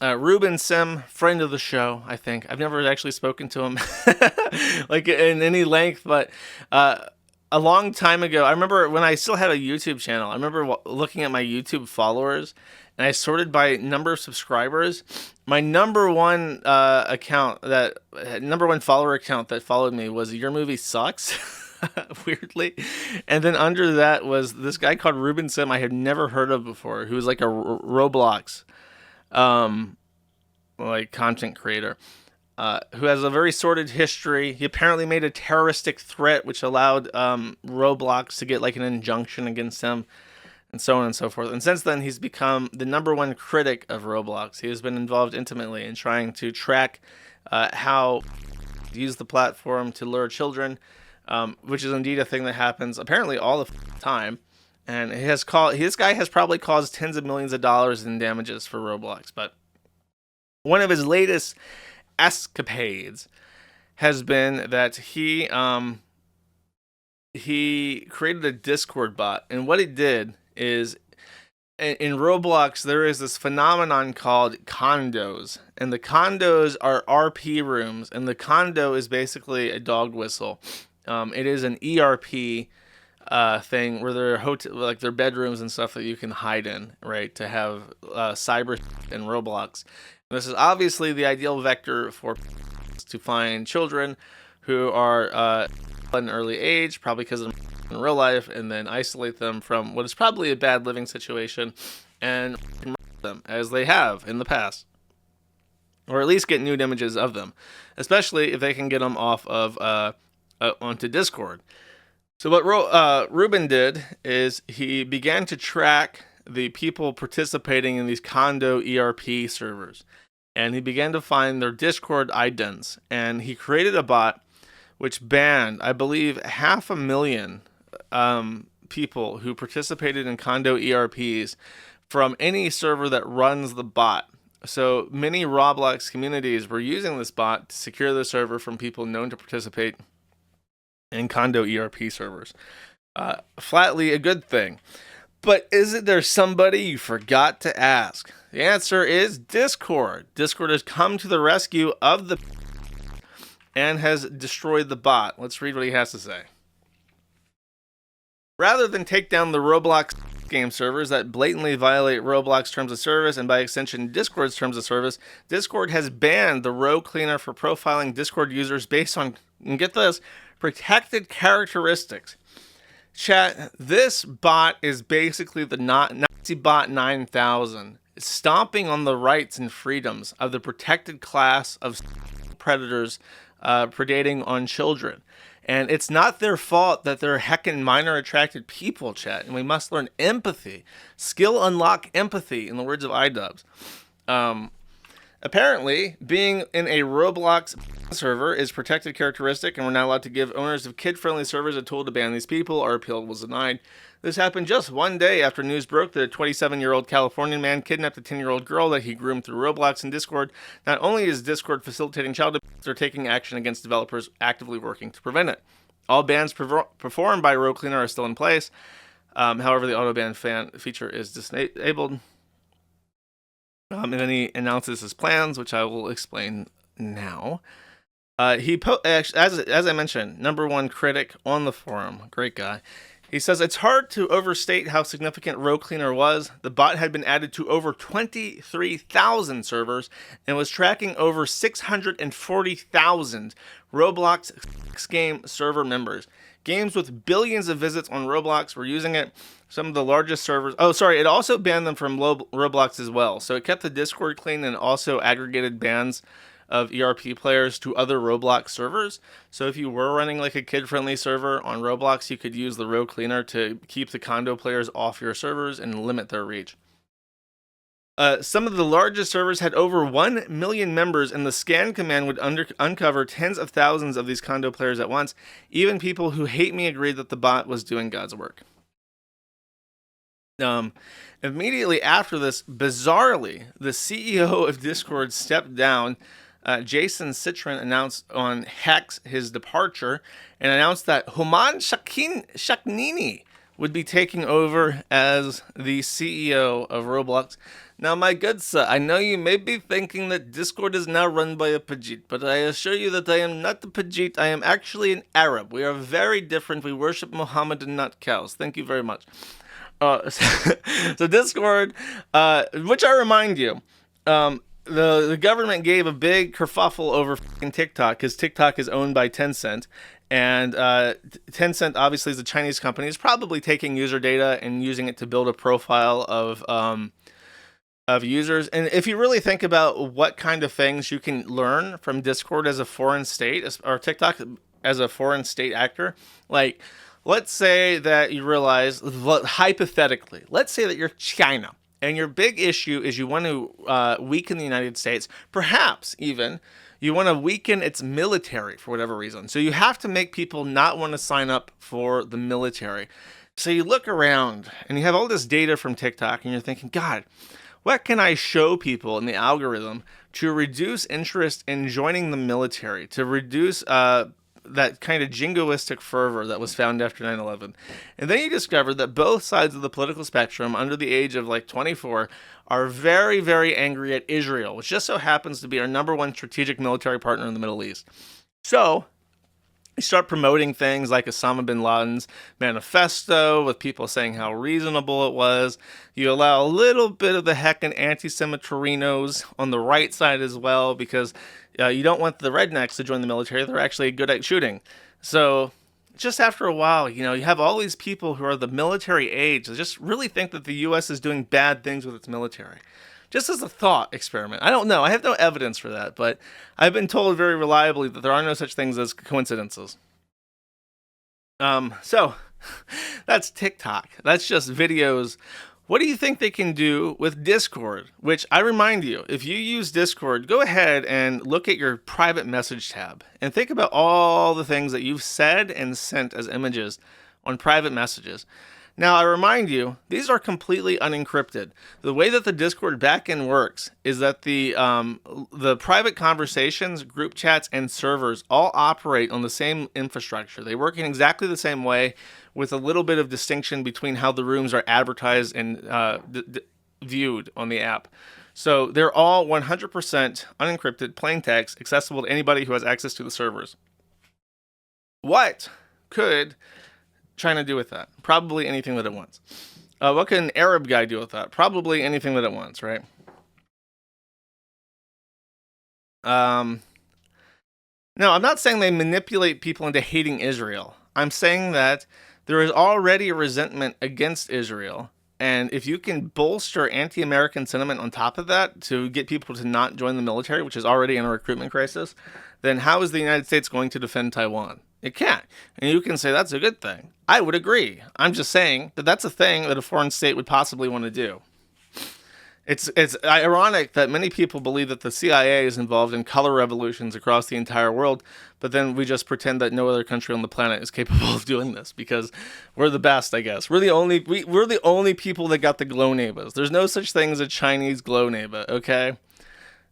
Ruben Sim, friend of the show, I think. I've never actually spoken to him like in any length, but a long time ago, I remember when I still had a YouTube channel. I remember looking at my YouTube followers, and I sorted by number of subscribers. My number one number one follower account that followed me was Your Movie Sucks. Weirdly, and then under that was this guy called Ruben Sim I had never heard of before, who was like a Roblox um, like content creator, who has a very sordid history. He apparently made a terroristic threat, which allowed Roblox to get like an injunction against him, and so on and so forth. And since then, he's become the number one critic of Roblox. He has been involved intimately in trying to track how to use the platform to lure children, which is indeed a thing that happens apparently all the time. And this guy has probably caused tens of millions of dollars in damages for Roblox. But one of his latest escapades has been that he created a Discord bot, and what he did is in Roblox there is this phenomenon called condos, and the condos are RP rooms, and the condo is basically a dog whistle. It is an ERP thing where there are like their bedrooms and stuff that you can hide in, right? To have cyber in Roblox. And this is obviously the ideal vector for to find children who are at an early age, probably because of in real life, and then isolate them from what is probably a bad living situation, and them as they have in the past, or at least get nude images of them, especially if they can get them off of onto Discord. So what Ruben did is he began to track the people participating in these condo ERP servers, and he began to find their Discord idents, and he created a bot which banned, I believe, 500,000 people who participated in condo ERPs from any server that runs the bot. So many Roblox communities were using this bot to secure the server from people known to participate in condo ERP servers. Flatly a good thing. But isn't there somebody you forgot to ask? The answer is Discord. Discord has come to the rescue of the and has destroyed the bot. Let's read what he has to say. Rather than take down the Roblox game servers that blatantly violate Roblox terms of service and by extension Discord's terms of service, Discord has banned the row cleaner for profiling Discord users based on, and get this, protected characteristics. Chat, this bot is basically the Nazi bot 9000. It's stomping on the rights and freedoms of the protected class of predators predating on children. And it's not their fault that they're heckin' minor attracted people, chat. And we must learn empathy. Skill unlock empathy, in the words of iDubbbz. Apparently, being in a Roblox server is protected characteristic, and we're not allowed to give owners of kid-friendly servers a tool to ban these people. Our appeal was denied. This happened just one day after news broke that a 27-year-old Californian man kidnapped a 10-year-old girl that he groomed through Roblox and Discord. Not only is Discord facilitating child abuse, they're taking action against developers actively working to prevent it. All bans performed by Row Cleaner are still in place. However, the auto ban feature is disabled. And then he announces his plans, which I will explain now. As I mentioned, number one critic on the forum, great guy. He says, it's hard to overstate how significant Row Cleaner was. The bot had been added to over 23,000 servers and was tracking over 640,000 Roblox game server members. Games with billions of visits on Roblox were using it. Some of the largest servers... Oh, sorry, it also banned them from Roblox as well. So it kept the Discord clean and also aggregated bans of ERP players to other Roblox servers. So if you were running like a kid-friendly server on Roblox, you could use the Row Cleaner to keep the condo players off your servers and limit their reach. Some of the largest servers had over 1 million members, and the scan command would uncover tens of thousands of these condo players at once. Even people who hate me agreed that the bot was doing God's work. Immediately after this, bizarrely, the CEO of Discord stepped down. Jason Citron announced on Hex his departure and announced that Human Shaknini would be taking over as the CEO of Roblox. Now, my good sir, I know you may be thinking that Discord is now run by a Pajit, but I assure you that I am not a Pajit. I am actually an Arab. We are very different. We worship Muhammad and not cows. Thank you very much. So Discord, which I remind you, the government gave a big kerfuffle over fucking TikTok because TikTok is owned by Tencent. And Tencent, obviously, is a Chinese company, is probably taking user data and using it to build a profile of users. And if you really think about what kind of things you can learn from Discord as a foreign state, or TikTok as a foreign state actor, like, let's say that you realize, hypothetically, let's say that you're China, and your big issue is you want to weaken the United States, perhaps even you want to weaken its military for whatever reason. So you have to make people not want to sign up for the military. So you look around and you have all this data from TikTok and you're thinking, God, what can I show people in the algorithm to reduce interest in joining the military, to reduce that kind of jingoistic fervor that was found after 9/11. And then you discover that both sides of the political spectrum under the age of like 24 are very, very angry at Israel, which just so happens to be our number one strategic military partner in the Middle East. So you start promoting things like Osama bin Laden's manifesto with people saying how reasonable it was. You allow a little bit of the heckin' anti-Semitorinos on the right side as well because you don't want the rednecks to join the military. They're actually good at shooting. So just after a while, you have all these people who are the military age that just really think that the U.S. is doing bad things with its military. Just as a thought experiment. I don't know. I have no evidence for that, but I've been told very reliably that there are no such things as coincidences. So that's TikTok. That's just videos. What do you think they can do with Discord? Which I remind you, if you use Discord, go ahead and look at your private message tab and think about all the things that you've said and sent as images on private messages. Now, I remind you, these are completely unencrypted. The way that the Discord backend works is that the private conversations, group chats, and servers all operate on the same infrastructure. They work in exactly the same way, with a little bit of distinction between how the rooms are advertised and viewed on the app. So they're all 100% unencrypted, plain text, accessible to anybody who has access to the servers. What could China do with that? Probably anything that it wants. What can an Arab guy do with that? Probably anything that it wants, right? No, I'm not saying they manipulate people into hating Israel. I'm saying that there is already a resentment against Israel. And if you can bolster anti-American sentiment on top of that to get people to not join the military, which is already in a recruitment crisis, then how is the United States going to defend Taiwan? It can't. And you can say that's a good thing. I would agree. I'm just saying that that's a thing that a foreign state would possibly want to do. It's ironic that many people believe that the CIA is involved in color revolutions across the entire world, but then we just pretend that no other country on the planet is capable of doing this because we're the best, I guess. We're the only people that got the glow neighbors. There's no such thing as a Chinese glow neighbor, okay?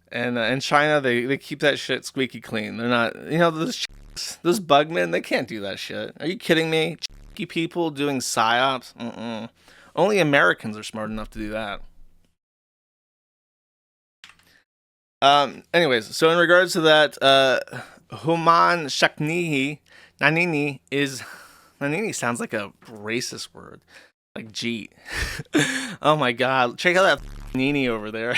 And in China, they keep that shit squeaky clean. They're not, those bugmen, they can't do that shit. Are you kidding me? Cheeky people doing psyops? Only Americans are smart enough to do that. Anyways, so in regards to that, Human Shaknihi, Nanini sounds like a racist word. Like G. Oh my god, check out that Nini over there.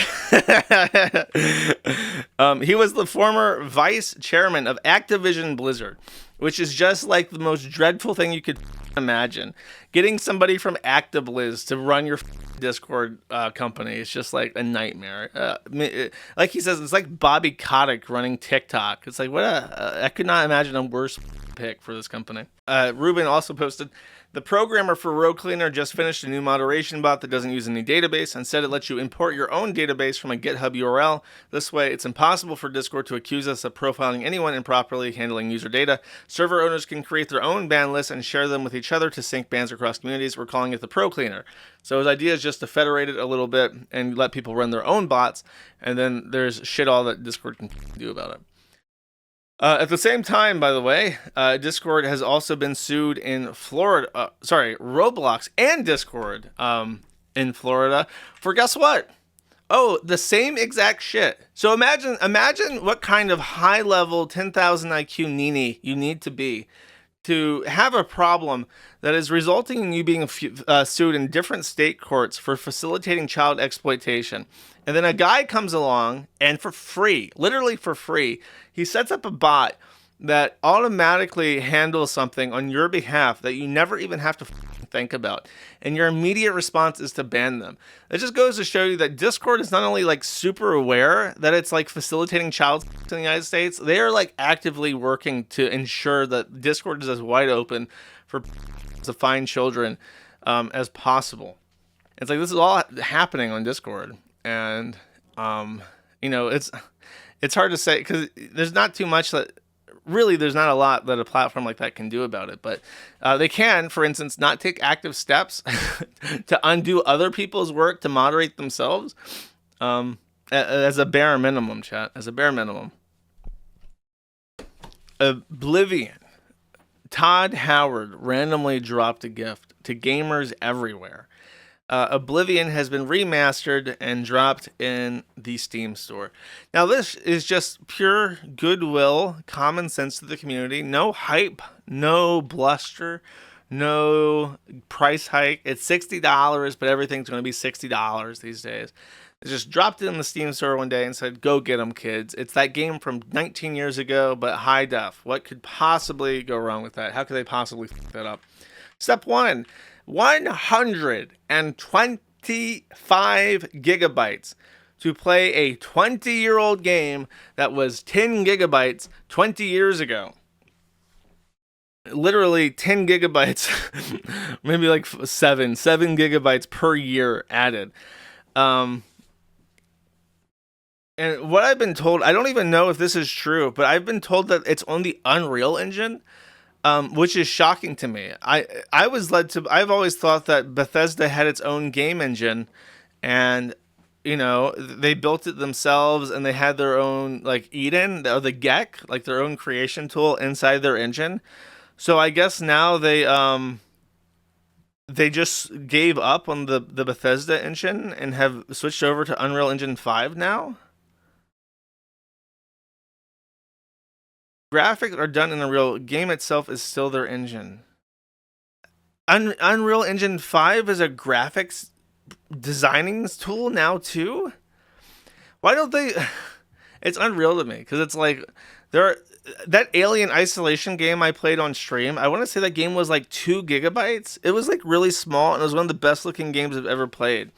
He was the former vice chairman of Activision Blizzard, which is just like the most dreadful thing you could imagine. Getting somebody from ActiBliz to run your Discord company is just like a nightmare. Like he says, it's like Bobby Kotick running TikTok. It's like, I could not imagine a worse pick for this company. Ruben also posted, the programmer for Row Cleaner just finished a new moderation bot that doesn't use any database. Instead, it lets you import your own database from a GitHub URL. This way, it's impossible for Discord to accuse us of profiling anyone improperly handling user data. Server owners can create their own ban lists and share them with each other to sync bans across communities. We're calling it the Pro Cleaner. So his idea is just to federate it a little bit and let people run their own bots, and then there's shit all that Discord can do about it. At the same time, by the way, Discord has also been sued in Florida. Roblox and Discord in Florida for, guess what? Oh, the same exact shit. So imagine what kind of high level 10,000 IQ Nini you need to have a problem that is resulting in you being sued in different state courts for facilitating child exploitation. And then a guy comes along and for free, literally for free, he sets up a bot that automatically handles something on your behalf that you never even have to think about. And your immediate response is to ban them. It just goes to show you that Discord is not only like super aware that it's like facilitating child in the United States, they are like actively working to ensure that Discord is as wide open for to find children as possible. It's like this is all happening on Discord, and it's hard to say because there's not too much that really there's not a lot that a platform like that can do about it, but they can, for instance, not take active steps to undo other people's work to moderate themselves, as a bare minimum, chat, as a bare minimum. Oblivion. Todd Howard randomly dropped a gift to gamers everywhere. Oblivion has been remastered and dropped in the Steam store. Now, this is just pure goodwill, common sense to the community. No hype, no bluster, no price hike. It's $60, but everything's going to be $60 these days. It just dropped it in the Steam store one day and said, go get them, kids. It's that game from 19 years ago, but high def. What could possibly go wrong with that? How could they possibly f that up? Step one. 125 gigabytes to play a 20-year-old game that was 10 gigabytes 20 years ago. Literally 10 gigabytes, maybe like seven gigabytes per year added. And what I've been told, I don't even know if this is true, but I've been told that it's on the Unreal Engine. Which is shocking to me. I've always thought that Bethesda had its own game engine, and they built it themselves, and they had their own like Eden or the Gek, like their own creation tool inside their engine. So I guess now they just gave up on the Bethesda engine and have switched over to Unreal Engine 5 now. Graphics are done in the real game itself is still their engine. Unreal Engine 5 is a graphics designing tool now too. Why don't they? It's unreal to me because it's like that Alien Isolation game I played on stream. I want to say that game was like 2 gigabytes. It was like really small and it was one of the best looking games I've ever played.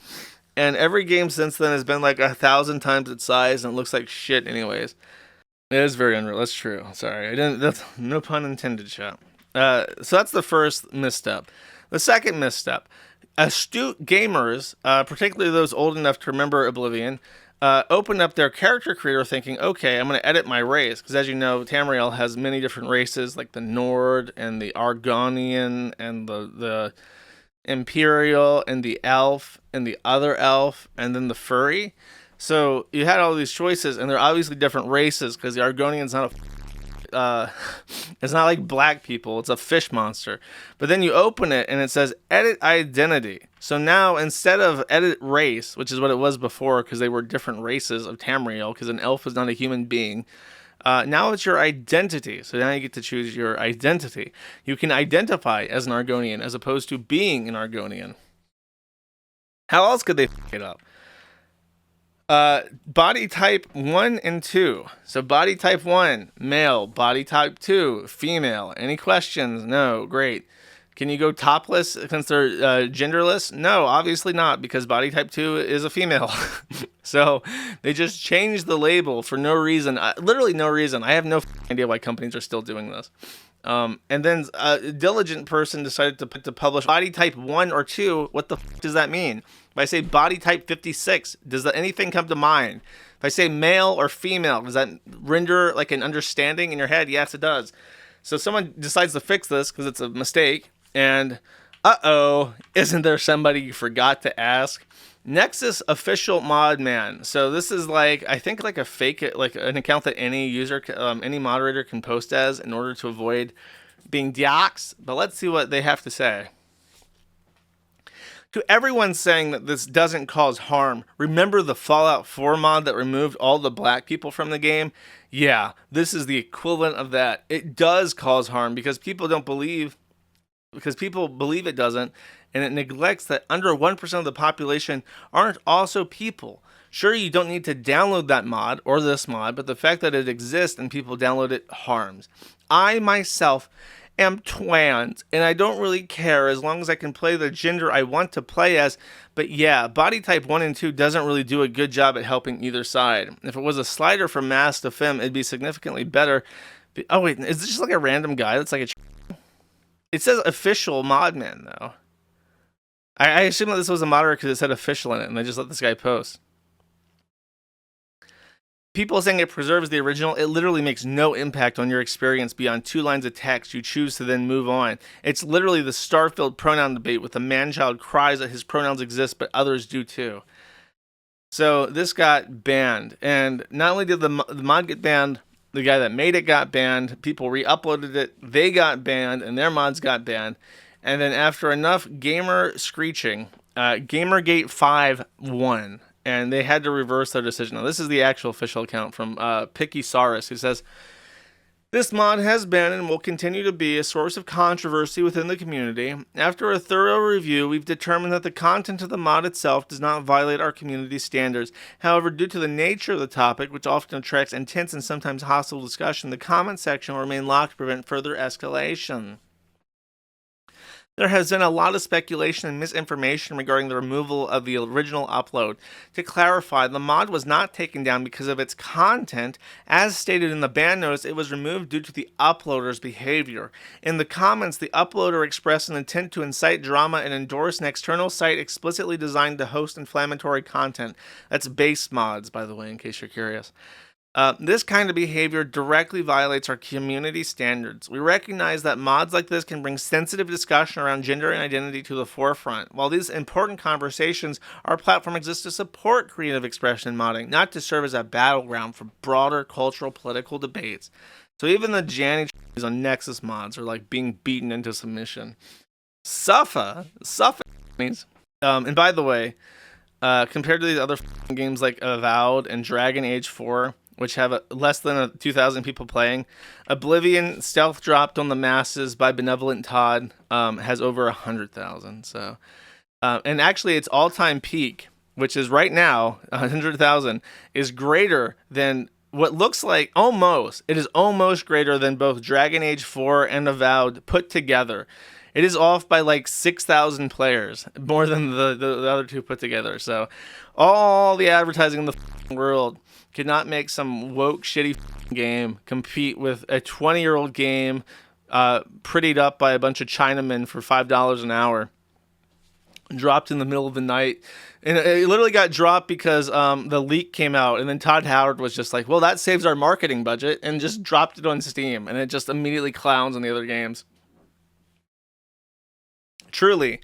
And every game since then has been like 1,000 times its size and it looks like shit anyways. It is very unreal. That's true. Sorry, I didn't. That's no pun intended, chat. So that's the first misstep. The second misstep: astute gamers, particularly those old enough to remember Oblivion, opened up their character creator thinking, "Okay, I'm going to edit my race," because as you know, Tamriel has many different races, like the Nord and the Argonian and the Imperial and the Elf and the other Elf and then the Furry. So you had all these choices, and they're obviously different races because the Argonian's not it's not like black people; it's a fish monster. But then you open it, and it says "edit identity." So now instead of edit race, which is what it was before, because they were different races of Tamriel, because an elf is not a human being. Now it's your identity. So now you get to choose your identity. You can identify as an Argonian as opposed to being an Argonian. How else could they f it up? Body type 1 and 2. So body type 1, male. Body type 2, female. Any questions? No. Great. Can you go topless since they're genderless? No, obviously not, because body type 2 is a female. So they just changed the label for no reason. Literally no reason. I have no idea why companies are still doing this. And then a diligent person decided to publish body type 1 or 2. What the does that mean? If I say body type 56, does anything come to mind? If I say male or female, does that render like an understanding in your head? Yes, it does. So someone decides to fix this because it's a mistake. And isn't there somebody you forgot to ask? Nexus official mod man. So this is like, I think like a fake, like an account that any user, any moderator can post as in order to avoid being doxxed. But let's see what they have to say. To everyone saying that this doesn't cause harm, remember the Fallout 4 mod that removed all the black people from the game? Yeah, this is the equivalent of that. It does cause harm because people believe it doesn't, and it neglects that under 1% of the population aren't also people. Sure, you don't need to download that mod or this mod, but the fact that it exists and people download it harms. I myself am trans, and I don't really care as long as I can play the gender I want to play as. But yeah, body type 1 and 2 doesn't really do a good job at helping either side. If it was a slider from mass to femme, it'd be significantly better. Oh wait, is this just like a random guy that's like a... It says official modman though. I assume that this was a moderator because it said official in it, and they just let this guy post. People saying it preserves the original, it literally makes no impact on your experience beyond 2 lines of text. You choose to then move on. It's literally the star-filled pronoun debate with the man-child cries that his pronouns exist, but others do too. So this got banned, and not only did the mod get banned, the guy that made it got banned, people re-uploaded it, they got banned, and their mods got banned. And then after enough gamer screeching, Gamergate 5 won. And they had to reverse their decision. Now, this is the actual official account from Picky Saurus, who says, this mod has been and will continue to be a source of controversy within the community. After a thorough review, we've determined that the content of the mod itself does not violate our community standards. However, due to the nature of the topic, which often attracts intense and sometimes hostile discussion, the comment section will remain locked to prevent further escalation. There has been a lot of speculation and misinformation regarding the removal of the original upload. To clarify, the mod was not taken down because of its content. As stated in the ban notice, it was removed due to the uploader's behavior. In the comments, the uploader expressed an intent to incite drama and endorse an external site explicitly designed to host inflammatory content. That's base mods, by the way, in case you're curious. This kind of behavior directly violates our community standards. We recognize that mods like this can bring sensitive discussion around gender and identity to the forefront. While these important conversations, our platform exists to support creative expression and modding, not to serve as a battleground for broader cultural political debates. So even the Janny on Nexus mods are like being beaten into submission. Suffa means. And by the way, compared to these other games like Avowed and Dragon Age 4, which have less than 2,000 people playing, Oblivion, stealth dropped on the masses by Benevolent Todd, has over 100,000. So, and actually its all-time peak, which is right now 100,000, is greater than what looks like it is almost greater than both Dragon Age 4 and Avowed put together. It is off by like 6,000 players, more than the other two put together. So all the advertising in the world could not make some woke, shitty game compete with a 20-year-old game prettied up by a bunch of Chinamen for $5 an hour. Dropped in the middle of the night. And it literally got dropped because the leak came out, and then Todd Howard was just like, well, that saves our marketing budget, and just dropped it on Steam, and it just immediately clowns on the other games. Truly,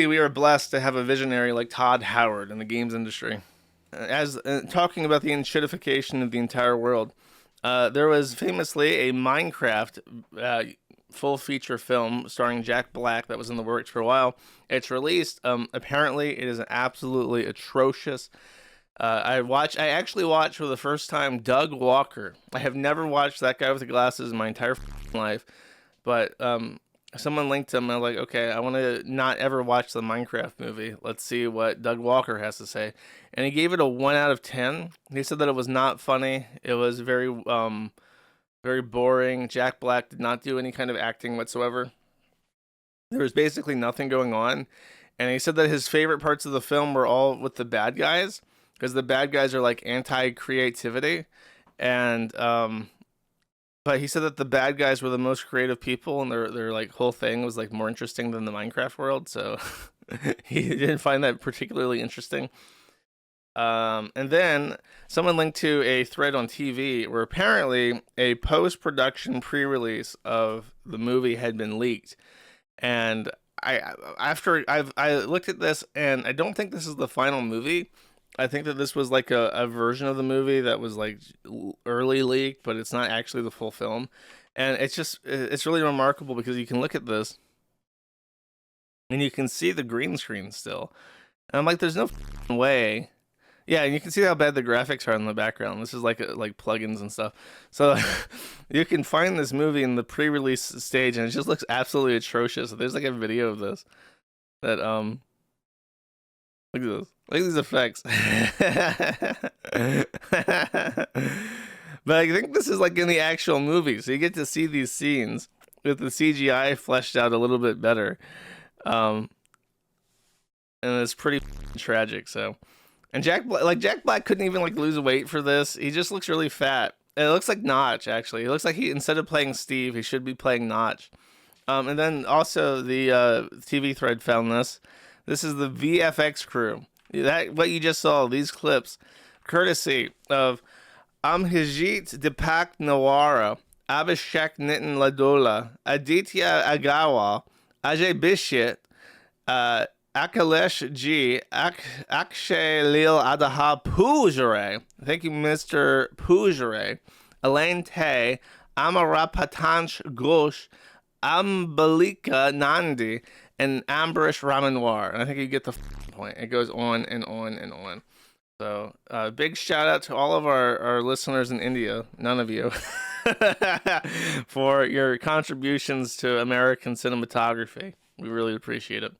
we are blessed to have a visionary like Todd Howard in the games industry. As talking about the enshittification of the entire world, there was famously a Minecraft full feature film starring Jack Black that was in the works for a while. It's released. Apparently, it is absolutely atrocious. I actually watched for the first time Doug Walker. I have never watched that guy with the glasses in my entire life, but someone linked him, and I was like, okay, I want to not ever watch the Minecraft movie. Let's see what Doug Walker has to say. And he gave it a 1 out of 10. He said that it was not funny. It was very boring. Jack Black did not do any kind of acting whatsoever. There was basically nothing going on. And he said that his favorite parts of the film were all with the bad guys, because the bad guys are like anti-creativity. And but he said that the bad guys were the most creative people, and their like whole thing was like more interesting than the Minecraft world. So he didn't find that particularly interesting. And then someone linked to a thread on TV where apparently a post-production pre-release of the movie had been leaked. And I looked at this, and I don't think this is the final movie. I think that this was like a version of the movie that was like early leaked, but it's not actually the full film. And it's really remarkable because you can look at this and you can see the green screen still. And I'm like, there's no way. Yeah, and you can see how bad the graphics are in the background. This is like plugins and stuff. So you can find this movie in the pre-release stage, and it just looks absolutely atrocious. There's like a video of this that look at this. Look at these effects. But I think this is like in the actual movie, so you get to see these scenes with the CGI fleshed out a little bit better. And it's pretty tragic. So, and Jack Black couldn't even like lose weight for this. He just looks really fat. It looks like Notch actually. It looks like he, instead of playing Steve, he should be playing Notch. And then also the TV thread found this. This is the VFX crew. That what you just saw. These clips, courtesy of Amhijit Deepak Nawara, Abhishek Nitin Ladola, Aditya Agawa, Ajay Bishit, Akalesh G, Akshay Lil Adaha Pujare. Thank you, Mr. Pujare. Elaine Tay, Amarapatanch Ghosh, Ambalika Nandi, and Ambarish Ramanwar. And I think you get the point. It goes on and on and on. So, big shout out to all of our listeners in India, none of you, for your contributions to American cinematography. We really appreciate it.